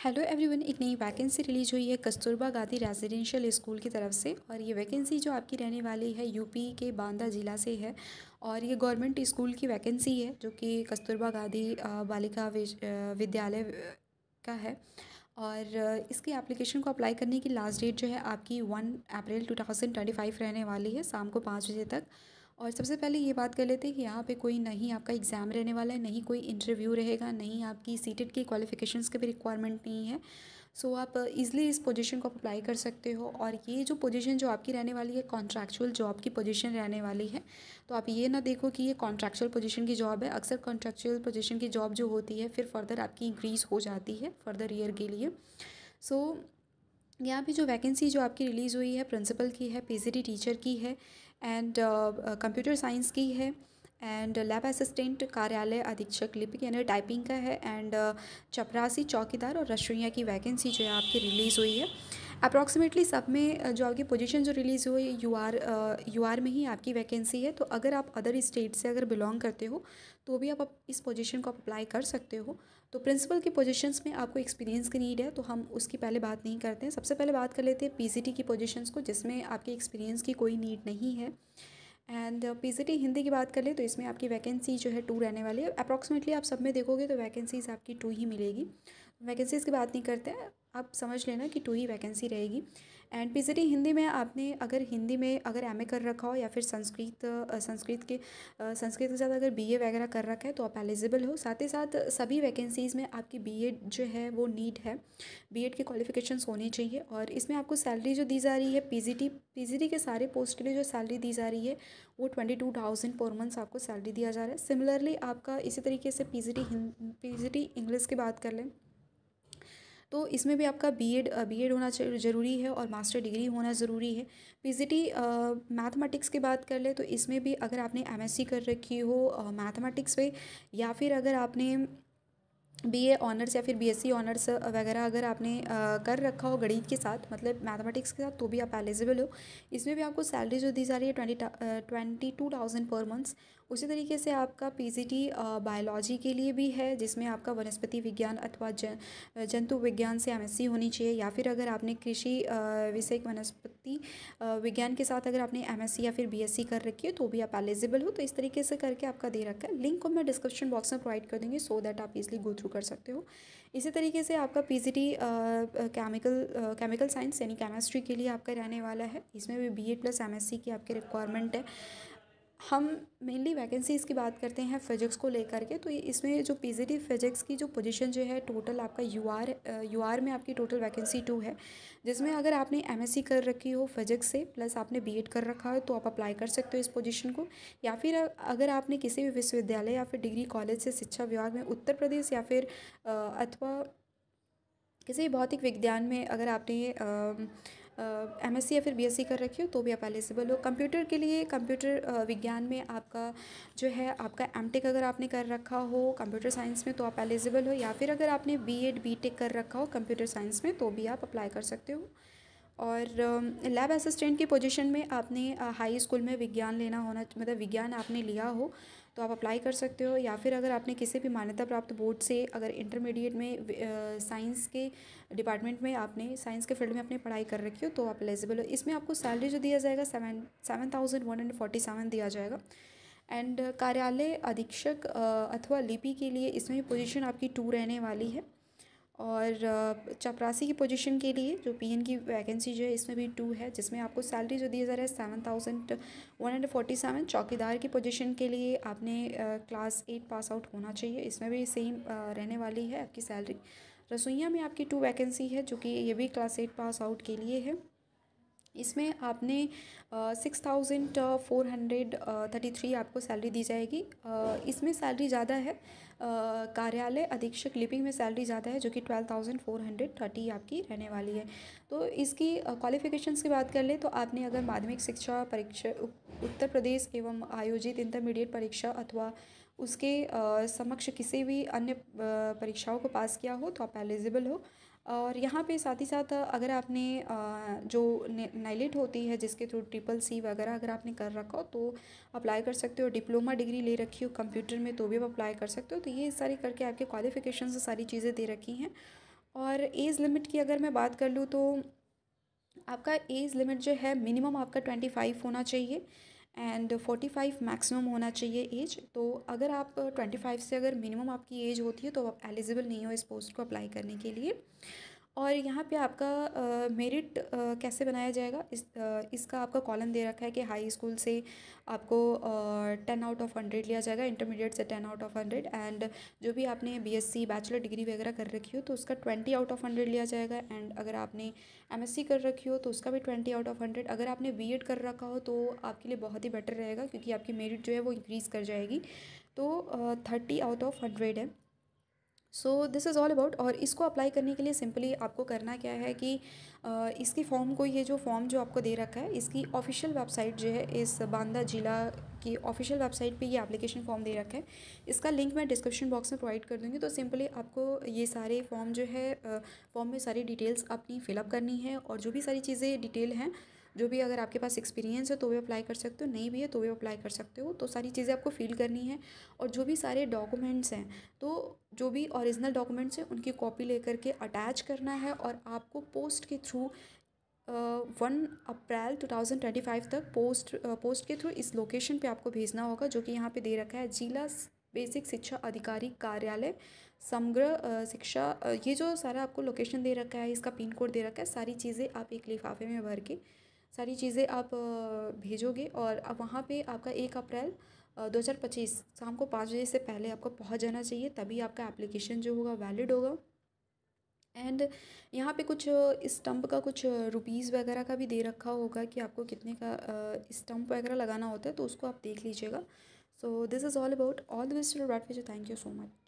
Hello everyone, एक नई vacancy release हुई है कस्तूरबा गांधी रेजिडेंशियल स्कूल की तरफ से। और ये वैकेंसी जो आपकी रहने वाली है यूपी के बांदा ज़िला से है। और ये गवर्नमेंट स्कूल की वैकेंसी है जो कि कस्तूरबा गांधी बालिका विद्यालय का है। और इसकी एप्लीकेशन को अप्लाई करने की लास्ट डेट जो है आपकी 1 अप्रैल 2025 रहने वाली है, शाम को 5 बजे तक। और सबसे पहले ये बात कर लेते हैं कि यहाँ पे कोई नहीं आपका एग्ज़ाम रहने वाला है, नहीं कोई इंटरव्यू रहेगा, नहीं आपकी सीटेट की क्वालिफ़िकेशंस के भी रिक्वायरमेंट नहीं है। सो आप इज़िली इस पोजीशन को अप्लाई कर सकते हो। और ये जो पोजीशन जो आपकी रहने वाली है कॉन्ट्रैक्चुअल जॉब की पोजीशन रहने वाली है। तो आप ये ना देखो कि ये कॉन्ट्रैक्चुअल पोजीशन की जॉब है। अक्सर कॉन्ट्रैक्चुअल पोजीशन की जॉब जो होती है फिर फर्दर आपकी इंक्रीज़ हो जाती है फर्दर ईयर के लिए। सो यहाँ पे जो वैकेंसी जो आपकी रिलीज़ हुई है प्रिंसिपल की है, पीजीटी टीचर की है, एंड कंप्यूटर साइंस की है, एंड लैब असिस्टेंट कार्यालय अधीक्षक लिपिक यानी टाइपिंग का है, एंड चपरासी चौकीदार और रसोइया की वैकेंसी जो है आपकी रिलीज़ हुई है। अप्रॉक्सीमेटली सब में जो आपकी पोजीशन जो रिलीज़ हुई है यूआर में ही आपकी वैकेंसी है। तो अगर आप अदर स्टेट से अगर बिलोंग करते हो तो भी आप इस पोजीशन को अप्लाई कर सकते हो। तो प्रिंसिपल की पोजीशंस में आपको एक्सपीरियंस की नीड है, तो हम उसकी पहले बात नहीं करते हैं। सबसे पहले बात कर लेते हैं पीजीटी की पोजीशंस को, जिसमें आपके एक्सपीरियंस की कोई नीड नहीं है। एंड पीजीटी हिंदी की बात कर ले तो इसमें आपकी वैकेंसी जो है 2 रहने वाली है। अप्रॉक्सीमेटली आप सब में देखोगे तो वैकेंसीज आपकी 2 ही मिलेगी। वैकेंसीज़ की बात नहीं करते हैं, आप समझ लेना कि 2 ही वैकेंसी रहेगी। एंड पीजीटी हिंदी में आपने अगर हिंदी में अगर एमए कर रखा हो या फिर संस्कृत के साथ अगर बीए वगैरह कर रखा है तो आप एलिजिबल हो। साथ ही साथ सभी वैकेंसीज़ में आपकी बीएड जो है वो नीड है, बीएड के क्वालिफिकेशंस होने चाहिए। और इसमें आपको सैलरी जो दी जा रही है पीजीटी के सारे पोस्ट के लिए जो सैलरी दी जा रही है वो 22,000 पर मंथ आपको सैलरी दिया जा रहा है। सिमिलरली आपका इसी तरीके से पीजीटी इंग्लिश की बात कर लें तो इसमें भी आपका बीएड होना ज़रूरी है और मास्टर डिग्री होना ज़रूरी है। पीजीटी मैथमेटिक्स की बात कर ले तो इसमें भी अगर आपने एमएससी कर रखी हो मैथमेटिक्स में, या फिर अगर आपने बीए ऑनर्स या फिर बीएससी ऑनर्स वगैरह अगर आपने कर रखा हो गणित के साथ, मतलब मैथमेटिक्स के साथ, तो भी आप एलिजिबल हो। इसमें भी आपको सैलरी जो दी जा रही है 22,000 पर मंथ्स। उसी तरीके से आपका पीजीटी बायोलॉजी के लिए भी है, जिसमें आपका वनस्पति विज्ञान अथवा जंतु विज्ञान से एमएससी होनी चाहिए, या फिर अगर आपने कृषि विषय वनस्पति विज्ञान के साथ अगर आपने एमएससी या फिर बीएससी कर रखी है तो भी आप एलिजिबल हो। तो इस तरीके से करके आपका दे रखा है। लिंक को मैं डिस्क्रिप्शन बॉक्स में प्रोवाइड कर दूँगी सो दैट आप इजली गो थ्रू कर सकते हो। इसी तरीके से आपका पीजीटी केमिकल साइंस यानी केमिस्ट्री के लिए आपका रहने वाला है। इसमें भी बीएड प्लस एमएससी की आपकी रिक्वायरमेंट है। हम मेनली वैकेंसीज़ की बात करते हैं फिजिक्स को लेकर के। तो इसमें जो पीजीटी फिजिक्स की जो पोजीशन जो है टोटल आपका यूआर में आपकी टोटल वैकेंसी 2 है, जिसमें अगर आपने एमएससी कर रखी हो फिजिक्स से प्लस आपने बीएड कर रखा है तो आप अप्लाई कर सकते हो इस पोजीशन को। या फिर अगर आपने किसी भी विश्वविद्यालय या फिर डिग्री कॉलेज से शिक्षा विभाग में उत्तर प्रदेश या फिर अथवा किसी भी भौतिक विज्ञान में अगर आपने एमएससी या फिर बीएससी कर रखी हो तो भी आप एलिजिबल हो। कंप्यूटर के लिए कंप्यूटर विज्ञान में आपका जो है आपका एमटेक अगर आपने कर रखा हो कंप्यूटर साइंस में तो आप एलिजिबल हो, या फिर अगर आपने बीएड बीटेक कर रखा हो कंप्यूटर साइंस में तो भी आप अप्लाई कर सकते हो। और लैब असिस्टेंट की पोजीशन में आपने हाई स्कूल में विज्ञान लेना होना, मतलब विज्ञान आपने लिया हो तो आप अप्लाई कर सकते हो। या फिर अगर आपने किसी भी मान्यता प्राप्त बोर्ड से अगर इंटरमीडिएट में साइंस के डिपार्टमेंट में आपने साइंस के फील्ड में अपनी पढ़ाई कर रखी हो तो आप एलिजिबल हो। इसमें आपको सैलरी जो दिया जाएगा 7,147 दिया जाएगा। एंड कार्यालय अधीक्षक अथवा लिपि के लिए इसमें पोजीशन आपकी 2 रहने वाली है। और चपरासी की पोजीशन के लिए जो पीएन की वैकेंसी जो है इसमें भी 2 है, जिसमें आपको सैलरी जो दिया जा रहा है 7,147। चौकीदार की पोजीशन के लिए आपने क्लास 8 पास आउट होना चाहिए, इसमें भी सेम रहने वाली है आपकी सैलरी। रसोइया में आपकी 2 वैकेंसी है जो कि ये भी क्लास 8 पास आउट के लिए है। इसमें आपने 6,433 आपको सैलरी दी जाएगी। इसमें सैलरी ज़्यादा है, कार्यालय अधीक्षक लिपिंग में सैलरी ज़्यादा है जो कि 12,430 आपकी रहने वाली है। तो इसकी क्वालिफ़िकेशंस की बात कर ले तो आपने अगर माध्यमिक शिक्षा परीक्षा उत्तर प्रदेश एवं आयोजित इंटरमीडिएट परीक्षा अथवा उसके समक्ष किसी भी अन्य परीक्षाओं को पास किया हो तो आप एलिजिबल हो। और यहाँ पे साथ ही साथ अगर आपने जो नाइलेट होती है जिसके थ्रू ट्रिपल सी वगैरह अगर आपने कर रखा हो तो अप्लाई कर सकते हो। डिप्लोमा डिग्री ले रखी हो कंप्यूटर में तो भी आप अप्लाई कर सकते हो। तो ये सारी करके आपके क्वालिफ़िकेशन से सारी चीज़ें दे रखी हैं। और एज लिमिट की अगर मैं बात कर लूँ तो आपका एज लिमिट जो है मिनिमम आपका 25 होना चाहिए एंड 45 मैक्सिमम होना चाहिए एज। तो अगर आप 25 से अगर मिनिमम आपकी एज होती है तो आप एलिजिबल नहीं हो इस पोस्ट को अप्लाई करने के लिए। और यहाँ पे आपका मेरिट कैसे बनाया जाएगा, इसका आपका कॉलम दे रखा है कि हाई स्कूल से आपको 10/100 लिया जाएगा, इंटरमीडिएट से 10/100 एंड जो भी आपने बीएससी बैचलर डिग्री वगैरह कर रखी हो तो उसका 20/100 लिया जाएगा। एंड अगर आपने एमएससी कर रखी हो तो उसका भी 20/100। अगर आपने बीएड कर रखा हो तो आपके लिए बहुत ही बेटर रहेगा क्योंकि आपकी मेरिट जो है वो इंक्रीज़ कर जाएगी। तो 30/100 है। सो दिस इज़ ऑल अबाउट। और इसको अप्लाई करने के लिए सिंपली आपको करना क्या है कि इसकी फॉर्म को, ये जो फॉर्म जो आपको दे रखा है इसकी ऑफिशियल वेबसाइट जो है, इस बांदा जिला की ऑफिशियल वेबसाइट पे ये एप्लीकेशन फॉर्म दे रखा है। इसका लिंक मैं डिस्क्रिप्शन बॉक्स में प्रोवाइड कर दूँगी। तो सिंपली आपको ये सारे फॉर्म जो है, फॉर्म में सारी डिटेल्स अपनी फिलअप करनी है और जो भी सारी चीज़ें डिटेल हैं, जो भी अगर आपके पास एक्सपीरियंस है तो भी अप्लाई कर सकते हो, नहीं भी है तो भी अप्लाई कर सकते हो। तो सारी चीज़ें आपको फिल करनी है और जो भी सारे डॉक्यूमेंट्स हैं, तो जो भी ओरिजिनल डॉक्यूमेंट्स हैं उनकी कॉपी लेकर के अटैच करना है और आपको पोस्ट के थ्रू 1 अप्रैल 2025 तक पोस्ट के थ्रू इस लोकेशन पे आपको भेजना होगा, जो कि यहाँ पे दे रखा है, जिला बेसिक शिक्षा अधिकारी कार्यालय समग्र शिक्षा। ये जो सारा आपको लोकेशन दे रखा है, इसका पिन कोड दे रखा है, सारी चीज़ें आप एक लिफाफे में भर के सारी चीज़ें आप भेजोगे और अब वहाँ पे आपका 1 अप्रैल 2025 शाम को 5 बजे से पहले आपको पहुँच जाना चाहिए, तभी आपका एप्लीकेशन जो होगा वैलिड होगा। एंड यहाँ पे कुछ स्टम्प का कुछ रुपीज़ वगैरह का भी दे रखा होगा कि आपको कितने का स्टम्प वगैरह लगाना होता है, तो उसको आप देख लीजिएगा। So this is all about. All the best to that. Thank you so much.